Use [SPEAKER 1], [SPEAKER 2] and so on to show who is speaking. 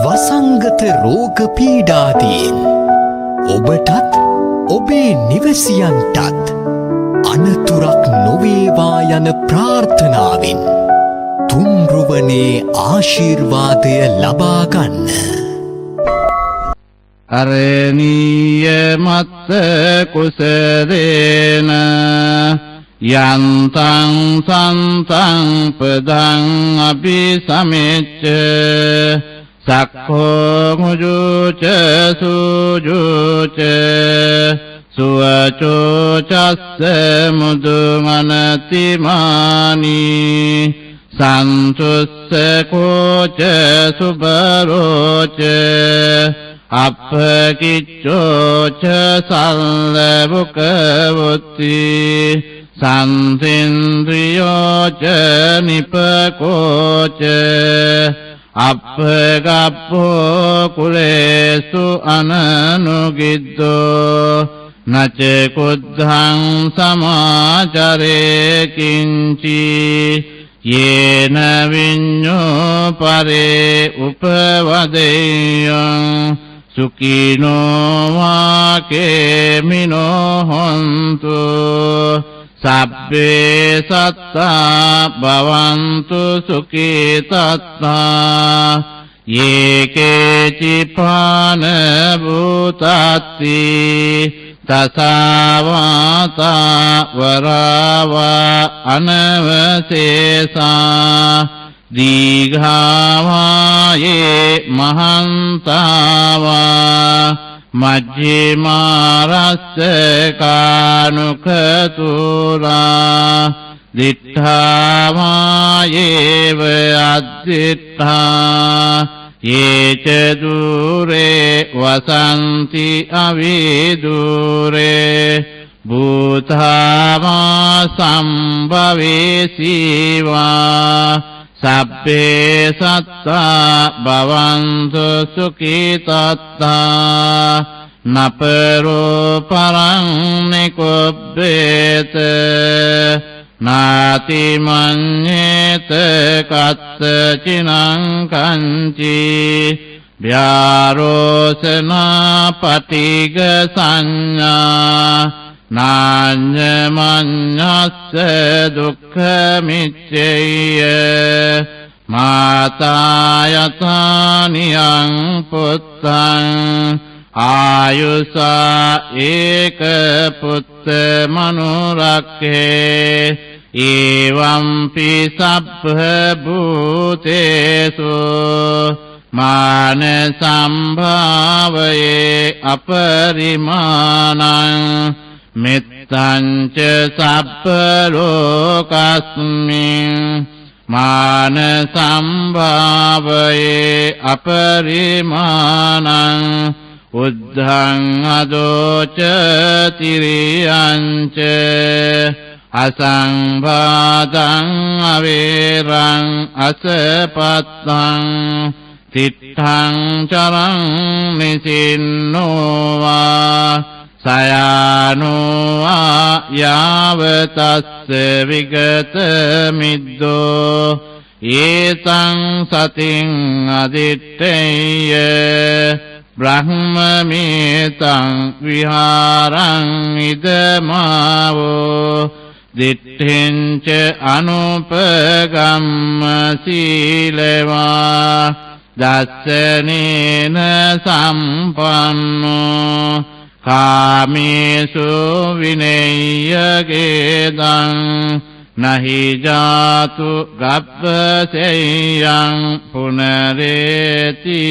[SPEAKER 1] වසංගත රෝග පීඩාදීන් ඔබටත් ඔබේ නිවසියන්ටත් අනතුරක් නොවේවා යන ප්‍රාර්ථනාවෙන් තුන්රුවනේ ආශිර්වාදය ලබා ගන්න.
[SPEAKER 2] අරණීය මත්ත කුසලේන යන්තං සන්තං පදං අபிසමෙච්ච සක්ඛෝ මුජුච සුජුච සුවචෝ චස්ස මුදුමනතිමානි සන්තුස්ස කෝච සුබරෝච අප්පකිච්චෝච සල්ලබුකවොත්ති සන්තින්ද්‍රියෝච නිපකෝච අප්පගප්පෝ කුලේසු අනනුගිද්දෝ නච කුද්ධං සමාචරේ කිංචි යේන විඤ්ඤෝ පරේ උපවදෙයං සුඛිනෝ වාකේමිනෝ හොන්තු සබ්බේ සත්තා භවන්තු සුඛිතත්තා යේකේචිපාන භූතත්ති තසවාතා වරවා අනවසේසා දීඝාවායේ මහන්තාවා මජ්ජිමාරස්ස කානුකතුරා දිඨාවායේව අද්දිඨා යේච දුරේ වසන්ති අවිදුරේ භූතාවා සම්භවේසීවා සබ්බේ සත්තා භවන්තු සුඛිතත්තා නපරෝ පරං නිකුබ්බේත නාති මඤ්ඤේත කත්ත චිනං කංචි ව්‍යාරෝසනා පටිග සංඥා නාඤ්ඤමඤ්ඤස්ස දුක්ඛ මිච්ඡේය මාතායතානියං පුත්තං ආයුසා ඒක පුත්ත මනුරක්ඛේ එවම්පි සබ්බ භූතේසු මාන සම්භාවයේ අපරිමාණං මෙත්තං ච සබ්බ ලෝකස්මින් මාන සම්භාවයේ අපරිමාණං උද්ධං අදෝච තිරියං ච අසංභාදං අවේරං අසපත්තං තිත්තං චරං නිසින්නෝවා සයානෝවා යාවතස්ස විගත මිද්දෝ ඒතං සතින් අදිත්තේය බ්‍රහ්මමේතං විහාරං ඉදමාවෝ දිට්ඨින්ච අනුපගම්ම සීලවා දස්සනේන සම්පන්නෝ කාමේසු විනේයගේදං නහි ජාතු ගබ්බසෙයං පුනරේති